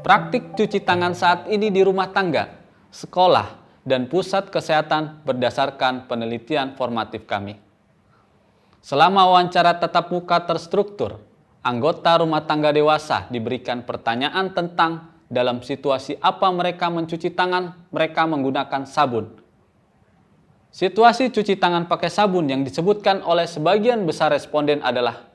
Praktik cuci tangan saat ini di rumah tangga, sekolah, dan pusat kesehatan berdasarkan penelitian formatif kami. Selama wawancara tatap muka terstruktur, anggota rumah tangga dewasa diberikan pertanyaan tentang dalam situasi apa mereka mencuci tangan, mereka menggunakan sabun. Situasi cuci tangan pakai sabun yang disebutkan oleh sebagian besar responden adalah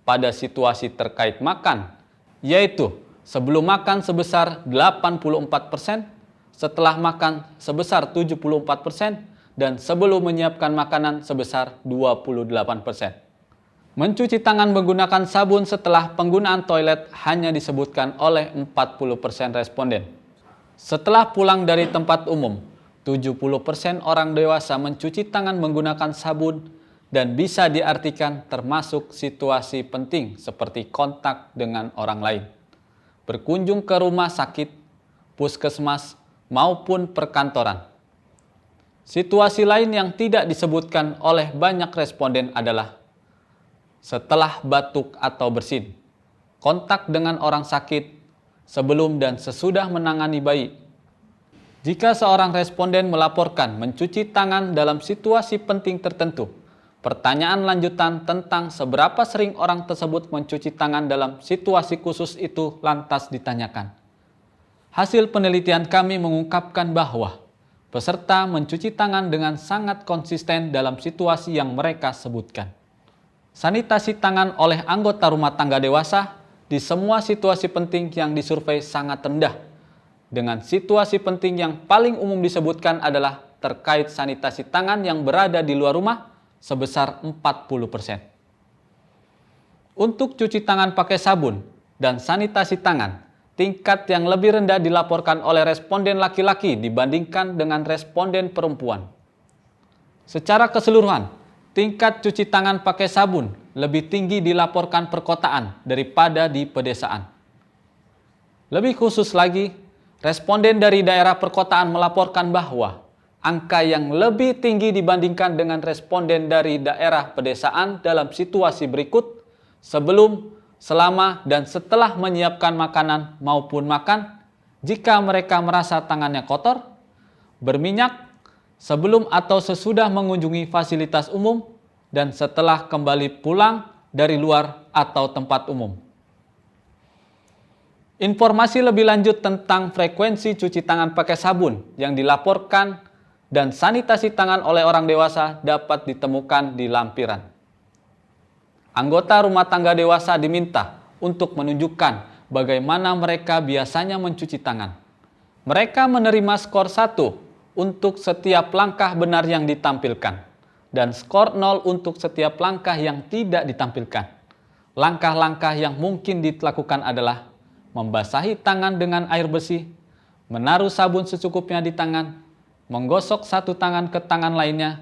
pada situasi terkait makan, yaitu sebelum makan sebesar 84%, setelah makan sebesar 74%, dan sebelum menyiapkan makanan sebesar 28%. Mencuci tangan menggunakan sabun setelah penggunaan toilet hanya disebutkan oleh 40% responden. Setelah pulang dari tempat umum, 70% orang dewasa mencuci tangan menggunakan sabun dan bisa diartikan termasuk situasi penting seperti kontak dengan orang lain, berkunjung ke rumah sakit, puskesmas, maupun perkantoran. Situasi lain yang tidak disebutkan oleh banyak responden adalah setelah batuk atau bersin, kontak dengan orang sakit, sebelum dan sesudah menangani bayi. Jika seorang responden melaporkan mencuci tangan dalam situasi penting tertentu, pertanyaan lanjutan tentang seberapa sering orang tersebut mencuci tangan dalam situasi khusus itu lantas ditanyakan. Hasil penelitian kami mengungkapkan bahwa peserta mencuci tangan dengan sangat konsisten dalam situasi yang mereka sebutkan. Sanitasi tangan oleh anggota rumah tangga dewasa di semua situasi penting yang disurvei sangat rendah. Dengan situasi penting yang paling umum disebutkan adalah terkait sanitasi tangan yang berada di luar rumah sebesar 40%. Untuk cuci tangan pakai sabun dan sanitasi tangan, tingkat yang lebih rendah dilaporkan oleh responden laki-laki dibandingkan dengan responden perempuan. Secara keseluruhan, tingkat cuci tangan pakai sabun lebih tinggi dilaporkan perkotaan daripada di pedesaan. Lebih khusus lagi, responden dari daerah perkotaan melaporkan bahwa angka yang lebih tinggi dibandingkan dengan responden dari daerah pedesaan dalam situasi berikut: sebelum, selama, dan setelah menyiapkan makanan maupun makan, jika mereka merasa tangannya kotor, berminyak, sebelum atau sesudah mengunjungi fasilitas umum, dan setelah kembali pulang dari luar atau tempat umum. Informasi lebih lanjut tentang frekuensi cuci tangan pakai sabun yang dilaporkan dan sanitasi tangan oleh orang dewasa dapat ditemukan di lampiran. Anggota rumah tangga dewasa diminta untuk menunjukkan bagaimana mereka biasanya mencuci tangan. Mereka menerima skor 1 untuk setiap langkah benar yang ditampilkan, dan skor 0 untuk setiap langkah yang tidak ditampilkan. Langkah-langkah yang mungkin dilakukan adalah membasahi tangan dengan air bersih, menaruh sabun secukupnya di tangan, menggosok satu tangan ke tangan lainnya,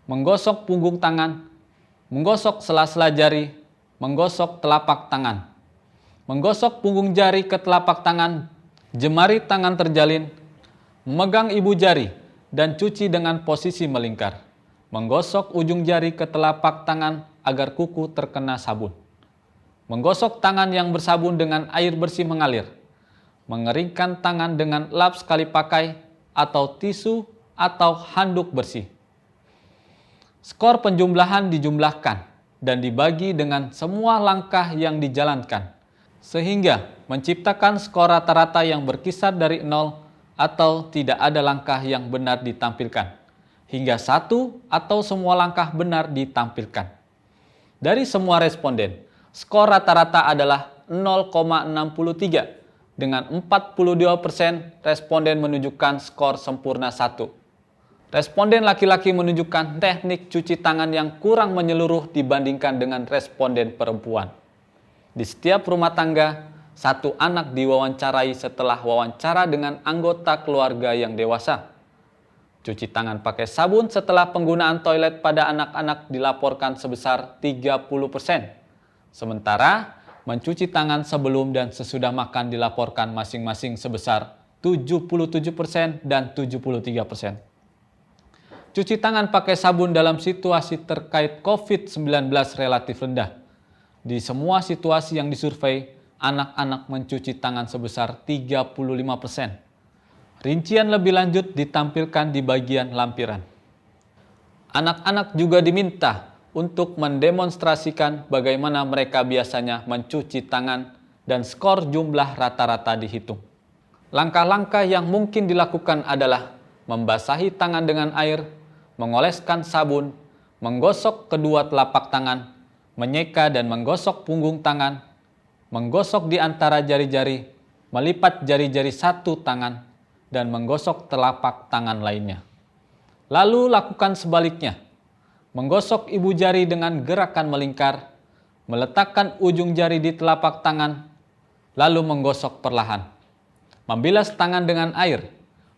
menggosok punggung tangan, menggosok sela-sela jari, menggosok telapak tangan, menggosok punggung jari ke telapak tangan, jemari tangan terjalin, memegang ibu jari, dan cuci dengan posisi melingkar, menggosok ujung jari ke telapak tangan agar kuku terkena sabun, menggosok tangan yang bersabun dengan air bersih mengalir, mengeringkan tangan dengan lap sekali pakai atau tisu atau handuk bersih. Skor penjumlahan dijumlahkan dan dibagi dengan semua langkah yang dijalankan, sehingga menciptakan skor rata-rata yang berkisar dari 0 atau tidak ada langkah yang benar ditampilkan, hingga 1 atau semua langkah benar ditampilkan. Dari semua responden, skor rata-rata adalah 0,63, dengan 42% responden menunjukkan skor sempurna 1. Responden laki-laki menunjukkan teknik cuci tangan yang kurang menyeluruh dibandingkan dengan responden perempuan. Di setiap rumah tangga, 1 anak diwawancarai setelah wawancara dengan anggota keluarga yang dewasa. Cuci tangan pakai sabun setelah penggunaan toilet pada anak-anak dilaporkan sebesar 30%. Sementara mencuci tangan sebelum dan sesudah makan dilaporkan masing-masing sebesar 77% dan 73%. Cuci tangan pakai sabun dalam situasi terkait COVID-19 relatif rendah. Di semua situasi yang disurvei, anak-anak mencuci tangan sebesar 35%. Rincian lebih lanjut ditampilkan di bagian lampiran. Anak-anak juga diminta untuk mendemonstrasikan bagaimana mereka biasanya mencuci tangan dan skor jumlah rata-rata dihitung. Langkah-langkah yang mungkin dilakukan adalah membasahi tangan dengan air, mengoleskan sabun, menggosok kedua telapak tangan, menyeka dan menggosok punggung tangan, menggosok di antara jari-jari, melipat jari-jari satu tangan, dan menggosok telapak tangan lainnya. Lalu lakukan sebaliknya, menggosok ibu jari dengan gerakan melingkar, meletakkan ujung jari di telapak tangan, lalu menggosok perlahan. Membilas tangan dengan air,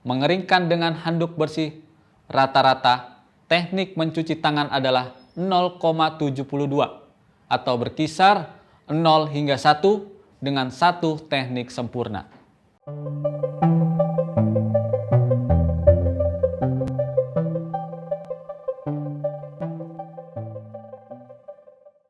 mengeringkan dengan handuk bersih. Rata-rata, teknik mencuci tangan adalah 0,72 atau berkisar 0 hingga 1 dengan 1 teknik sempurna.